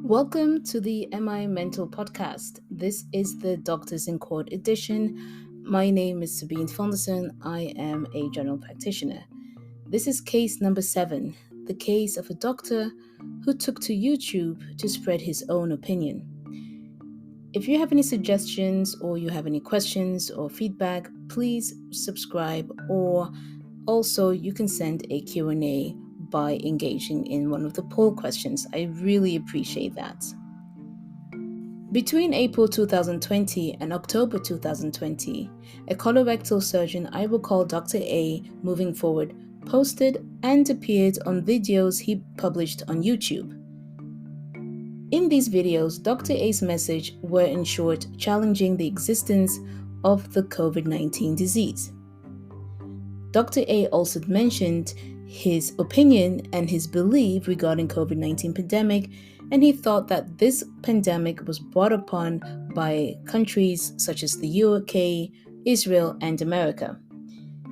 Welcome to the MI Mental Podcast. This is the Doctors in Court edition. My name is Sabine Fonderson. I am a general practitioner. This is case number 7, the case of a doctor who took to YouTube to spread his own opinion. If you have any suggestions or you have any questions or feedback, please subscribe, or also you can send a Q&A by engaging in one of the poll questions. I really appreciate that. Between April 2020 and October 2020, a colorectal surgeon I will call Dr. A moving forward posted and appeared on videos he published on YouTube. In these videos, Dr. A's message were in short challenging the existence of the COVID-19 disease. Dr. A also mentioned his opinion and his belief regarding COVID-19 pandemic, and he thought that this pandemic was brought upon by countries such as the UK, Israel, and America.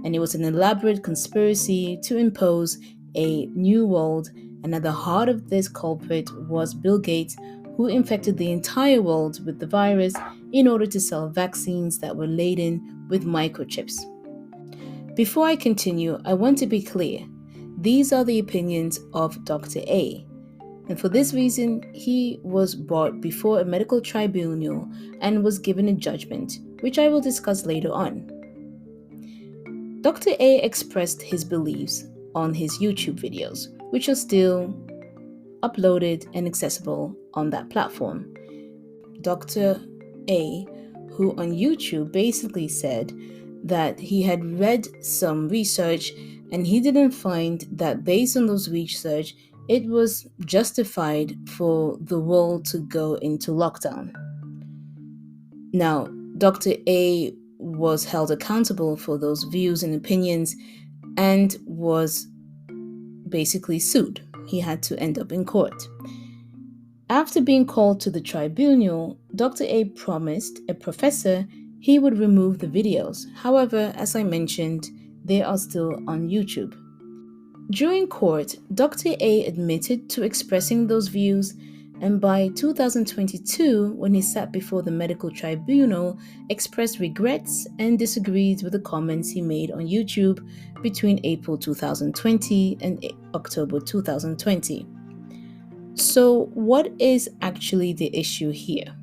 And it was an elaborate conspiracy to impose a new world, and at the heart of this culprit was Bill Gates, who infected the entire world with the virus in order to sell vaccines that were laden with microchips. Before I continue, I want to be clear. These are the opinions of Dr. A, and for this reason, he was brought before a medical tribunal and was given a judgment, which I will discuss later on. Dr. A expressed his beliefs on his YouTube videos, which are still uploaded and accessible on that platform. Dr. A, who on YouTube basically said that he had read some research and he didn't find that based on those research, it was justified for the world to go into lockdown. Now, Dr. A was held accountable for those views and opinions and was basically sued. He had to end up in court. After being called to the tribunal, Dr. A promised a professor he would remove the videos. However, as I mentioned, they are still on YouTube. During court, Dr. A admitted to expressing those views, and by 2022, when he sat before the medical tribunal, expressed regrets and disagreed with the comments he made on YouTube between April 2020 and October 2020. So, what is actually the issue here?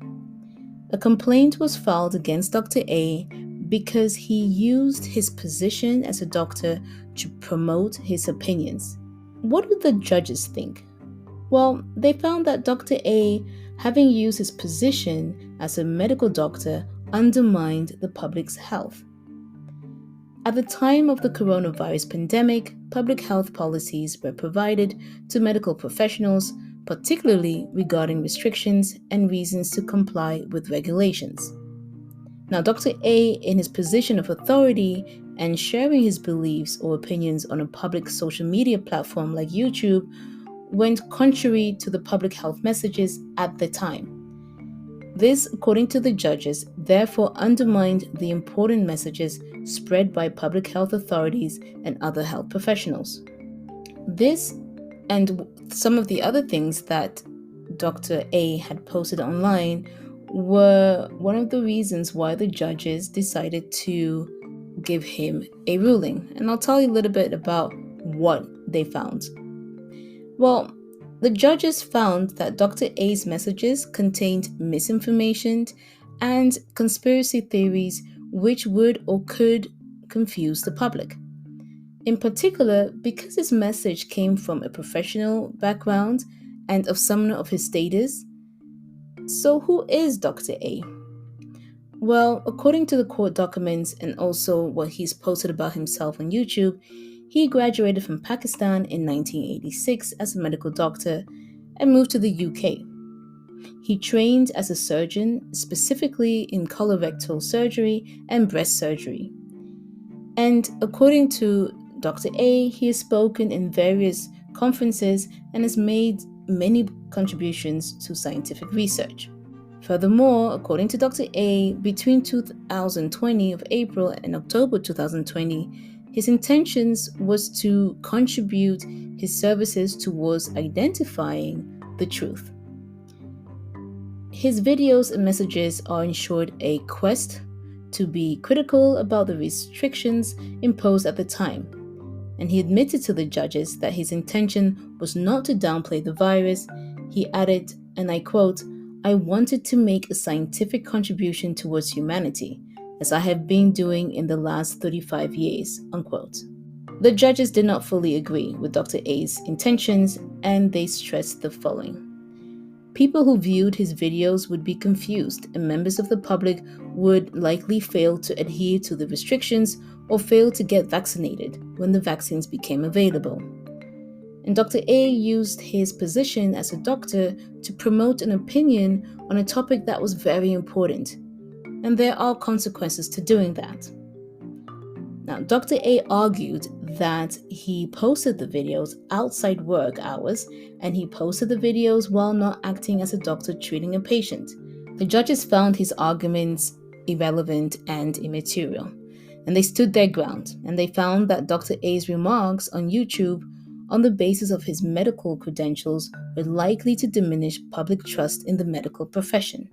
A complaint was filed against Dr. A because he used his position as a doctor to promote his opinions. What do the judges think? Well, they found that Dr. A, having used his position as a medical doctor, undermined the public's health. At the time of the coronavirus pandemic, public health policies were provided to medical professionals, particularly regarding restrictions and reasons to comply with regulations. Now, Dr. A, in his position of authority and sharing his beliefs or opinions on a public social media platform like YouTube, went contrary to the public health messages at the time. This, according to the judges, therefore undermined the important messages spread by public health authorities and other health professionals. This and some of the other things that Dr. A had posted online were one of the reasons why the judges decided to give him a ruling. And I'll tell you a little bit about what they found. Well, the judges found that Dr. A's messages contained misinformation and conspiracy theories which would or could confuse the public. In particular, because his message came from a professional background and of someone of his status. So who is Dr. A? Well, according to the court documents and also what he's posted about himself on YouTube, he graduated from Pakistan in 1986 as a medical doctor and moved to the UK. He trained as a surgeon, specifically in colorectal surgery and breast surgery. And according to Dr. A, he has spoken in various conferences and has made many contributions to scientific research. Furthermore, according to Dr. A, between 2020 of April and October 2020, his intentions was to contribute his services towards identifying the truth. His videos and messages are in short a quest to be critical about the restrictions imposed at the time, and he admitted to the judges that his intention was not to downplay the virus. He added, and I quote, "I wanted to make a scientific contribution towards humanity, as I have been doing in the last 35 years, unquote. The judges did not fully agree with Dr. A's intentions, and they stressed the following. People who viewed his videos would be confused, and members of the public would likely fail to adhere to the restrictions or fail to get vaccinated when the vaccines became available. And Dr. A used his position as a doctor to promote an opinion on a topic that was very important, and there are consequences to doing that." Now, Dr. A argued that he posted the videos outside work hours, and he posted the videos while not acting as a doctor treating a patient. The judges found his arguments irrelevant and immaterial, and they stood their ground, and they found that Dr. A's remarks on YouTube on the basis of his medical credentials were likely to diminish public trust in the medical profession.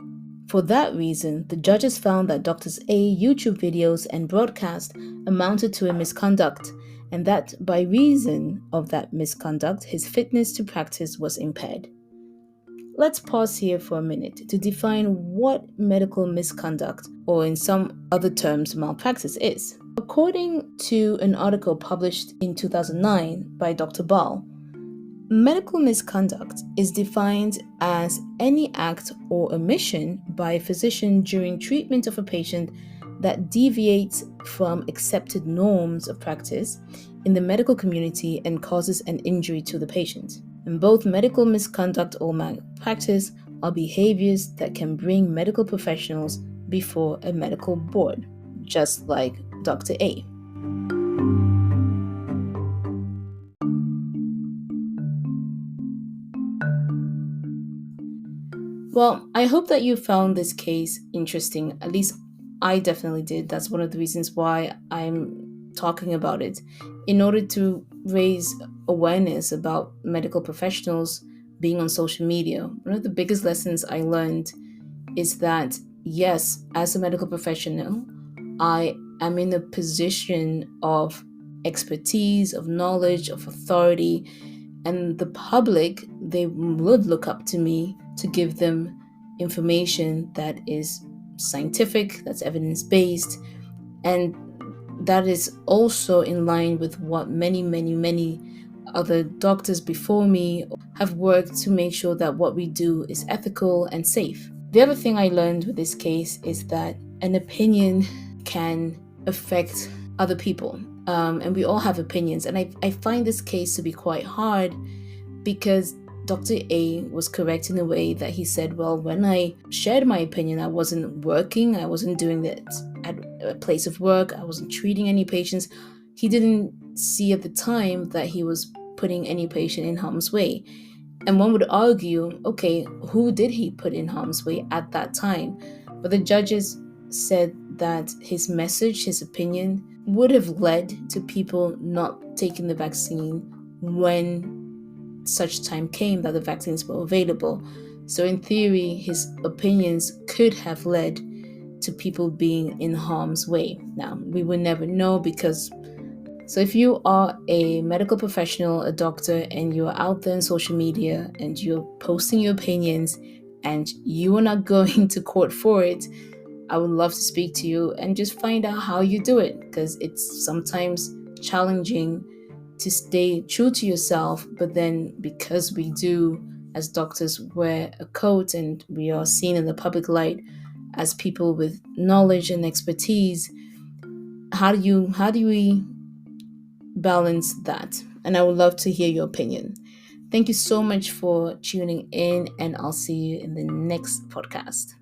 For that reason, the judges found that Dr. A's YouTube videos and broadcast amounted to a misconduct, and that by reason of that misconduct, his fitness to practice was impaired. Let's pause here for a minute to define what medical misconduct, or in some other terms, malpractice, is. According to an article published in 2009 by Dr. Ball, medical misconduct is defined as any act or omission by a physician during treatment of a patient that deviates from accepted norms of practice in the medical community and causes an injury to the patient. And both medical misconduct or malpractice are behaviors that can bring medical professionals before a medical board, just like Dr. A. Well, I hope that you found this case interesting. At least I definitely did. That's one of the reasons why I'm talking about it, in order to raise awareness about medical professionals being on social media. One of the biggest lessons I learned is that, yes, as a medical professional, I am in a position of expertise, of knowledge, of authority, and the public, they would look up to me to give them information that is scientific, that's evidence-based, and that is also in line with what many other doctors before me have worked to make sure that what we do is ethical and safe. The other thing I learned with this case is that an opinion can affect other people. And we all have opinions. And I find this case to be quite hard because Dr. A was correct in a way that he said, well, when I shared my opinion, I wasn't working, I wasn't doing that at a place of work, I wasn't treating any patients. He didn't see at the time that he was putting any patient in harm's way. And one would argue, okay, who did he put in harm's way at that time? But the judges said that his message, his opinion, would have led to people not taking the vaccine when such time came that the vaccines were available. So in theory, his opinions could have led to people being in harm's way. Now, we will never know because... So if you are a medical professional, a doctor, and you're out there on social media and you're posting your opinions and you are not going to court for it, I would love to speak to you and just find out how you do it, because it's sometimes challenging to stay true to yourself, but then because we do as doctors wear a coat and we are seen in the public light as people with knowledge and expertise, how do we balance that? And I would love to hear your opinion. Thank you so much for tuning in, and I'll see you in the next podcast.